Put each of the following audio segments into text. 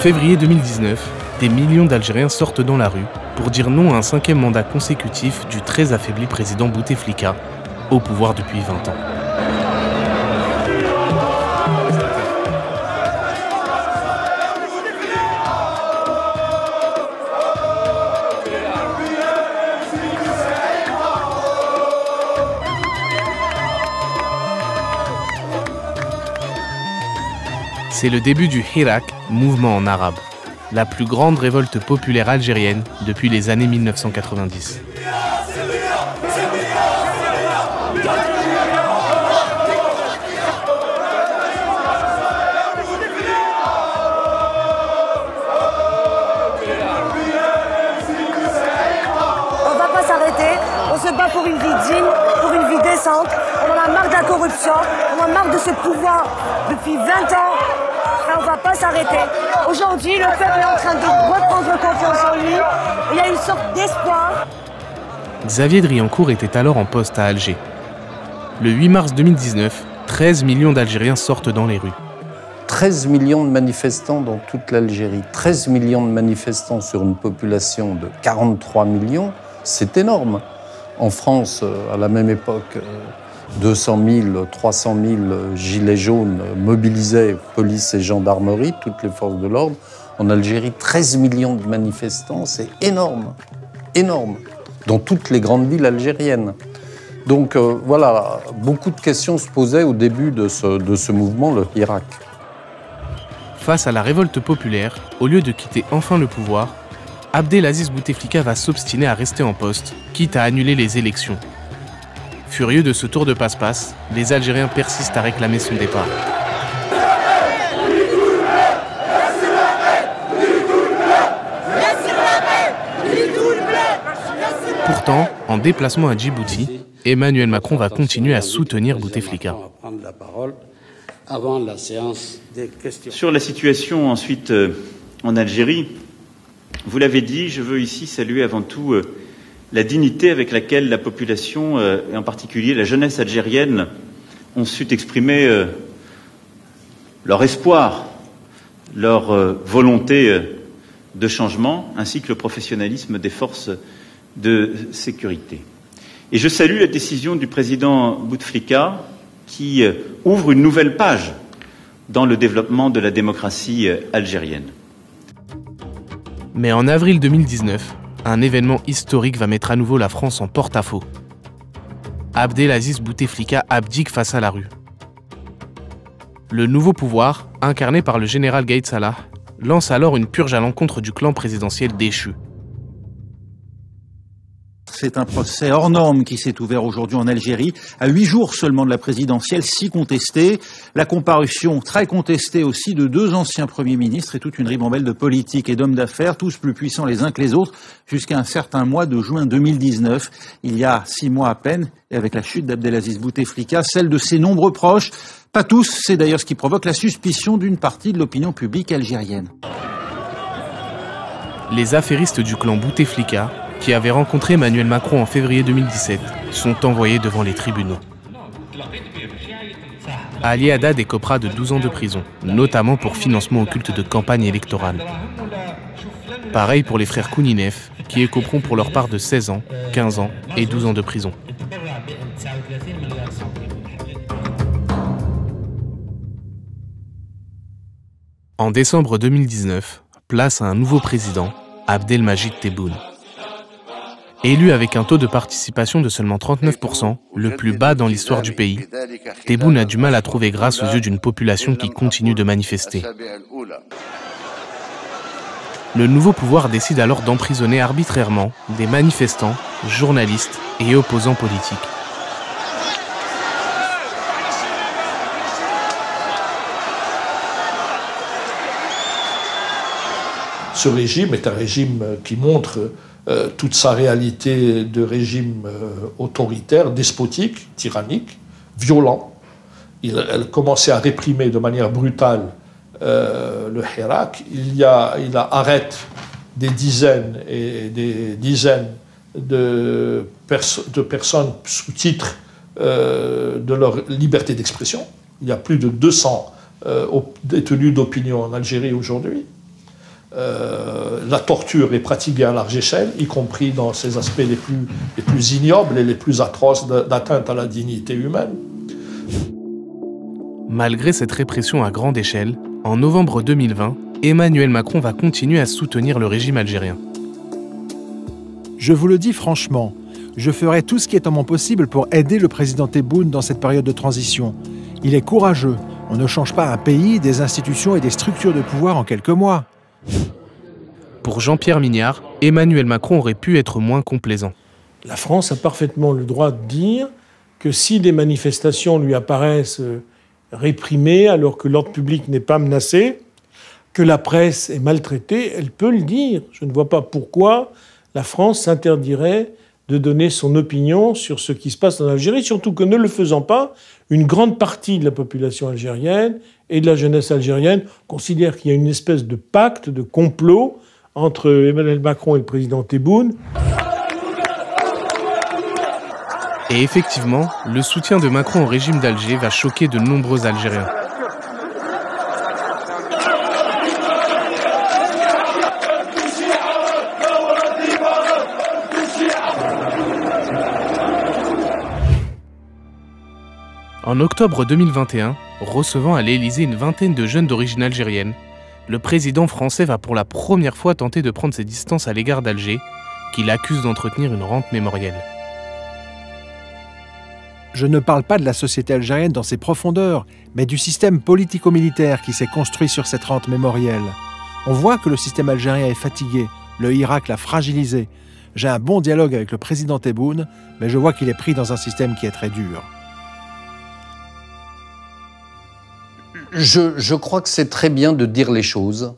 février 2019, des millions d'Algériens sortent dans la rue pour dire non à un 5e mandat consécutif du très affaibli président Bouteflika, au pouvoir depuis 20 ans. C'est le début du Hirak, mouvement en arabe, la plus grande révolte populaire algérienne depuis les années 1990. On va pas s'arrêter, on se bat pour une vie digne, pour une vie décente, on en a marre de la corruption, on en a marre de ce pouvoir depuis 20 ans. On ne va pas s'arrêter. Aujourd'hui, le peuple est en train de reprendre confiance en lui. Il y a une sorte d'espoir. Xavier Driancourt était alors en poste à Alger. Le 8 mars 2019, 13 millions d'Algériens sortent dans les rues. 13 millions de manifestants dans toute l'Algérie. 13 millions de manifestants sur une population de 43 millions, c'est énorme. En France, à la même époque, 200 000, 300 000 gilets jaunes mobilisés, police et gendarmerie, toutes les forces de l'ordre. En Algérie, 13 millions de manifestants, c'est énorme, énorme, dans toutes les grandes villes algériennes. Donc voilà, beaucoup de questions se posaient au début de ce mouvement, le Hirak. Face à la révolte populaire, au lieu de quitter enfin le pouvoir, Abdelaziz Bouteflika va s'obstiner à rester en poste, quitte à annuler les élections. Furieux de ce tour de passe-passe, les Algériens persistent à réclamer son départ. Pourtant, en déplacement à Djibouti, Emmanuel Macron va continuer à soutenir Bouteflika. Sur la situation ensuite en Algérie, vous l'avez dit, je veux ici saluer avant tout la dignité avec laquelle la population, et en particulier la jeunesse algérienne, ont su exprimer leur espoir, leur volonté de changement, ainsi que le professionnalisme des forces de sécurité. Et je salue la décision du président Bouteflika qui ouvre une nouvelle page dans le développement de la démocratie algérienne. Mais en avril 2019, un événement historique va mettre à nouveau la France en porte-à-faux. Abdelaziz Bouteflika abdique face à la rue. Le nouveau pouvoir, incarné par le général Gaïd Salah, lance alors une purge à l'encontre du clan présidentiel déchu. C'est un procès hors norme qui s'est ouvert aujourd'hui en Algérie, à 8 jours seulement de la présidentielle, si contestée. La comparution très contestée aussi de 2 anciens premiers ministres et toute une ribambelle de politiques et d'hommes d'affaires, tous plus puissants les uns que les autres, jusqu'à un certain mois de juin 2019. Il y a 6 mois à peine, et avec la chute d'Abdelaziz Bouteflika, celle de ses nombreux proches. Pas tous, c'est d'ailleurs ce qui provoque la suspicion d'une partie de l'opinion publique algérienne. Les affairistes du clan Bouteflika, qui avaient rencontré Emmanuel Macron en février 2017, sont envoyés devant les tribunaux. Ali Haddad écopera de 12 ans de prison, notamment pour financement occulte de campagne électorale. Pareil pour les frères Kouninef, qui écoperont pour leur part de 16 ans, 15 ans et 12 ans de prison. En décembre 2019, place à un nouveau président, Abdelmajid Tebboune. Élu avec un taux de participation de seulement 39%, le plus bas dans l'histoire du pays, Tebboune a du mal à trouver grâce aux yeux d'une population qui continue de manifester. Le nouveau pouvoir décide alors d'emprisonner arbitrairement des manifestants, journalistes et opposants politiques. Ce régime est un régime qui montre toute sa réalité de régime autoritaire, despotique, tyrannique, violent. Elle commençait à réprimer de manière brutale le Hirak. Il arrête des dizaines et des dizaines de personnes sous titre de leur liberté d'expression. Il y a plus de 200 détenus d'opinion en Algérie aujourd'hui. La torture est pratiquée à large échelle, y compris dans ses aspects les plus ignobles et les plus atroces d'atteinte à la dignité humaine. Malgré cette répression à grande échelle, en novembre 2020, Emmanuel Macron va continuer à soutenir le régime algérien. Je vous le dis franchement, je ferai tout ce qui est en mon possible pour aider le président Tebboune dans cette période de transition. Il est courageux. On ne change pas un pays, des institutions et des structures de pouvoir en quelques mois. Pour Jean-Pierre Mignard, Emmanuel Macron aurait pu être moins complaisant. La France a parfaitement le droit de dire que si des manifestations lui apparaissent réprimées alors que l'ordre public n'est pas menacé, que la presse est maltraitée, elle peut le dire. Je ne vois pas pourquoi la France s'interdirait de donner son opinion sur ce qui se passe en Algérie, surtout que ne le faisant pas, une grande partie de la population algérienne et de la jeunesse algérienne considère qu'il y a une espèce de pacte, de complot entre Emmanuel Macron et le président Tebboune. Et effectivement, le soutien de Macron au régime d'Alger va choquer de nombreux Algériens. En octobre 2021, recevant à l'Élysée une vingtaine de jeunes d'origine algérienne, le président français va pour la première fois tenter de prendre ses distances à l'égard d'Alger, qu'il accuse d'entretenir une rente mémorielle. Je ne parle pas de la société algérienne dans ses profondeurs, mais du système politico-militaire qui s'est construit sur cette rente mémorielle. On voit que le système algérien est fatigué, le Irak l'a fragilisé. J'ai un bon dialogue avec le président Tebboune, mais je vois qu'il est pris dans un système qui est très dur. Je crois que c'est très bien de dire les choses,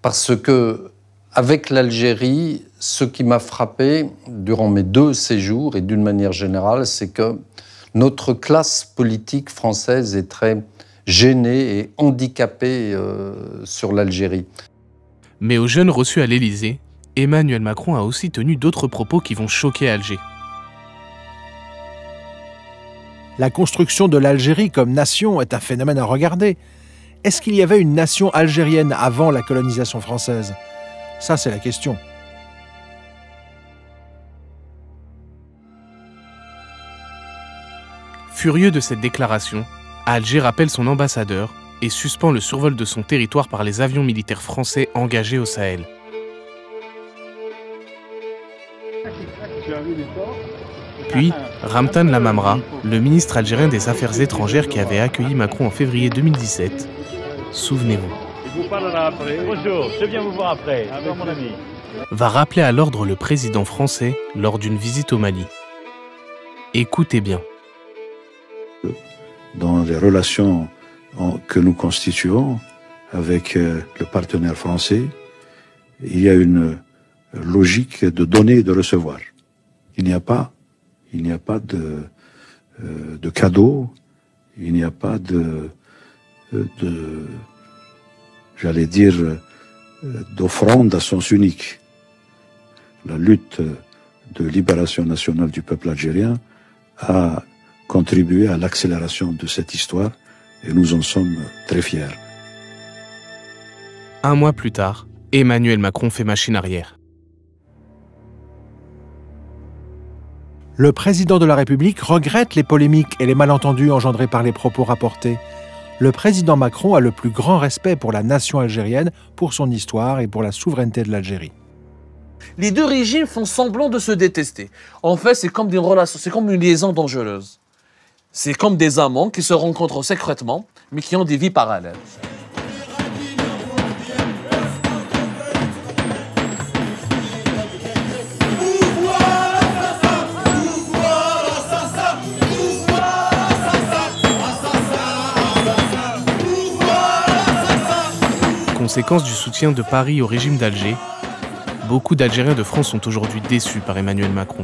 parce que avec l'Algérie, ce qui m'a frappé durant mes 2 séjours et d'une manière générale, c'est que notre classe politique française est très gênée et handicapée sur l'Algérie. Mais aux jeunes reçus à l'Élysée, Emmanuel Macron a aussi tenu d'autres propos qui vont choquer Alger. La construction de l'Algérie comme nation est un phénomène à regarder. Est-ce qu'il y avait une nation algérienne avant la colonisation française? Ça, c'est la question. Furieux de cette déclaration, Alger rappelle son ambassadeur et suspend le survol de son territoire par les avions militaires français engagés au Sahel. Puis, Ramtan Lamamra, le ministre algérien des Affaires étrangères qui avait accueilli Macron en février 2017. Souvenez-vous. Bonjour, je viens vous voir après. Mon ami. Va rappeler à l'ordre le président français lors d'une visite au Mali. Écoutez bien. Dans les relations que nous constituons avec le partenaire français, il y a une logique de donner et de recevoir. Il n'y a pas de cadeau, il n'y a pas j'allais dire, d'offrande à sens unique. La lutte de libération nationale du peuple algérien a contribué à l'accélération de cette histoire et nous en sommes très fiers. Un mois plus tard, Emmanuel Macron fait machine arrière. Le président de la République regrette les polémiques et les malentendus engendrés par les propos rapportés. Le président Macron a le plus grand respect pour la nation algérienne, pour son histoire et pour la souveraineté de l'Algérie. Les 2 régimes font semblant de se détester. En fait, c'est comme une liaison dangereuse. C'est comme des amants qui se rencontrent secrètement, mais qui ont des vies parallèles. Conséquence du soutien de Paris au régime d'Alger, beaucoup d'Algériens de France sont aujourd'hui déçus par Emmanuel Macron.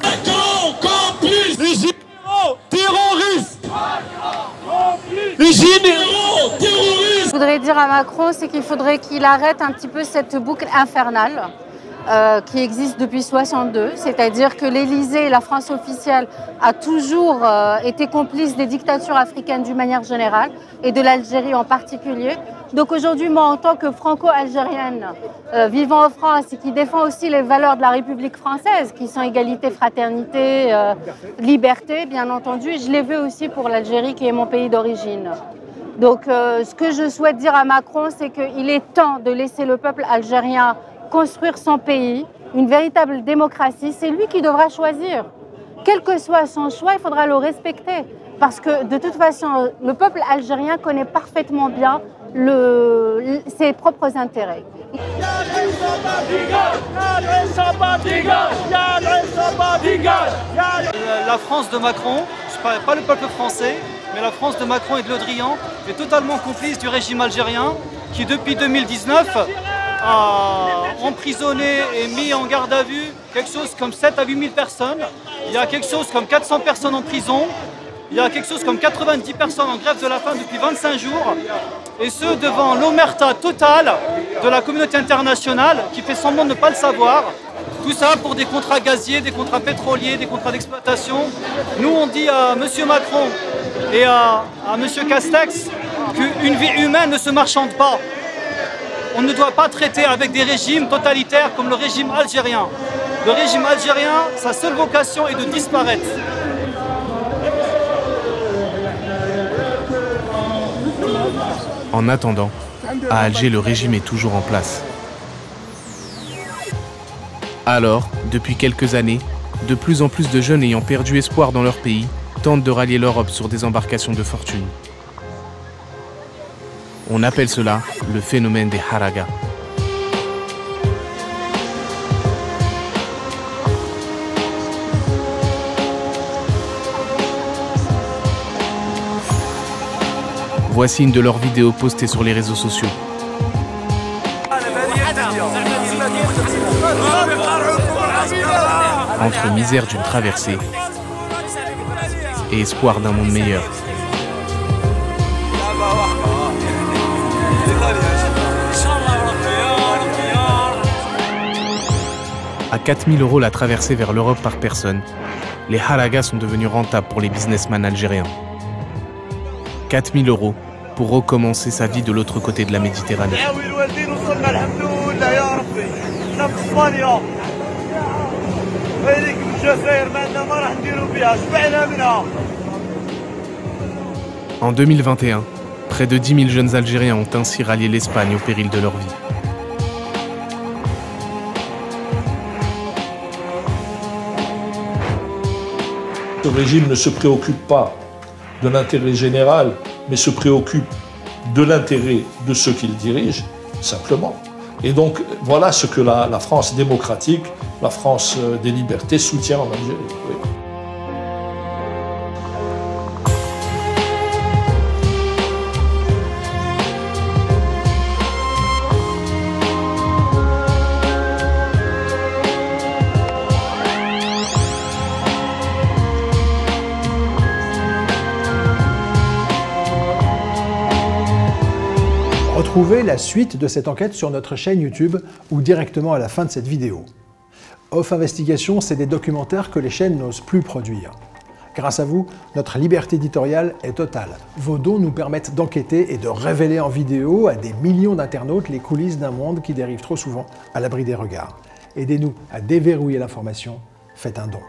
Macron, complice, les généraux terroristes, les généraux terroristes. Je voudrais dire à Macron, c'est qu'il faudrait qu'il arrête un petit peu cette boucle infernale. qui existe depuis 1962, c'est-à-dire que l'Élysée, la France officielle, a toujours été complice des dictatures africaines d'une manière générale et de l'Algérie en particulier. Donc aujourd'hui, moi, en tant que franco-algérienne vivant en France et qui défend aussi les valeurs de la République française, qui sont égalité, fraternité, liberté, bien entendu, je les veux aussi pour l'Algérie, qui est mon pays d'origine. Donc ce que je souhaite dire à Macron, c'est qu'il est temps de laisser le peuple algérien construire son pays, une véritable démocratie. C'est lui qui devra choisir. Quel que soit son choix, il faudra le respecter. Parce que de toute façon, le peuple algérien connaît parfaitement bien ses propres intérêts. La France de Macron, pas le peuple français, mais la France de Macron et de Le Drian est totalement complice du régime algérien qui, depuis 2019, a emprisonné et mis en garde à vue quelque chose comme 7 à 8 000 personnes. Il y a quelque chose comme 400 personnes en prison. Il y a quelque chose comme 90 personnes en grève de la faim depuis 25 jours. Et ce, devant l'omerta totale de la communauté internationale qui fait semblant de ne pas le savoir. Tout ça pour des contrats gaziers, des contrats pétroliers, des contrats d'exploitation. Nous, on dit à M. Macron et à M. Castex qu'une vie humaine ne se marchande pas. On ne doit pas traiter avec des régimes totalitaires comme le régime algérien. Le régime algérien, sa seule vocation est de disparaître. En attendant, à Alger, le régime est toujours en place. Alors, depuis quelques années, de plus en plus de jeunes ayant perdu espoir dans leur pays tentent de rallier l'Europe sur des embarcations de fortune. On appelle cela le phénomène des haragas. Voici une de leurs vidéos postées sur les réseaux sociaux. Entre misère d'une traversée et espoir d'un monde meilleur. À 4 000 € la traversée vers l'Europe par personne, les haragas sont devenus rentables pour les businessmen algériens. 4 000 € pour recommencer sa vie de l'autre côté de la Méditerranée. En 2021, près de 10 000 jeunes Algériens ont ainsi rallié l'Espagne au péril de leur vie. Ce régime ne se préoccupe pas de l'intérêt général, mais se préoccupe de l'intérêt de ceux qu'il dirige, simplement. Et donc, voilà ce que la France démocratique, la France des libertés soutient en Algérie. Oui. Retrouvez la suite de cette enquête sur notre chaîne YouTube ou directement à la fin de cette vidéo. Off Investigation, c'est des documentaires que les chaînes n'osent plus produire. Grâce à vous, notre liberté éditoriale est totale. Vos dons nous permettent d'enquêter et de révéler en vidéo à des millions d'internautes les coulisses d'un monde qui dérive trop souvent à l'abri des regards. Aidez-nous à déverrouiller l'information, faites un don.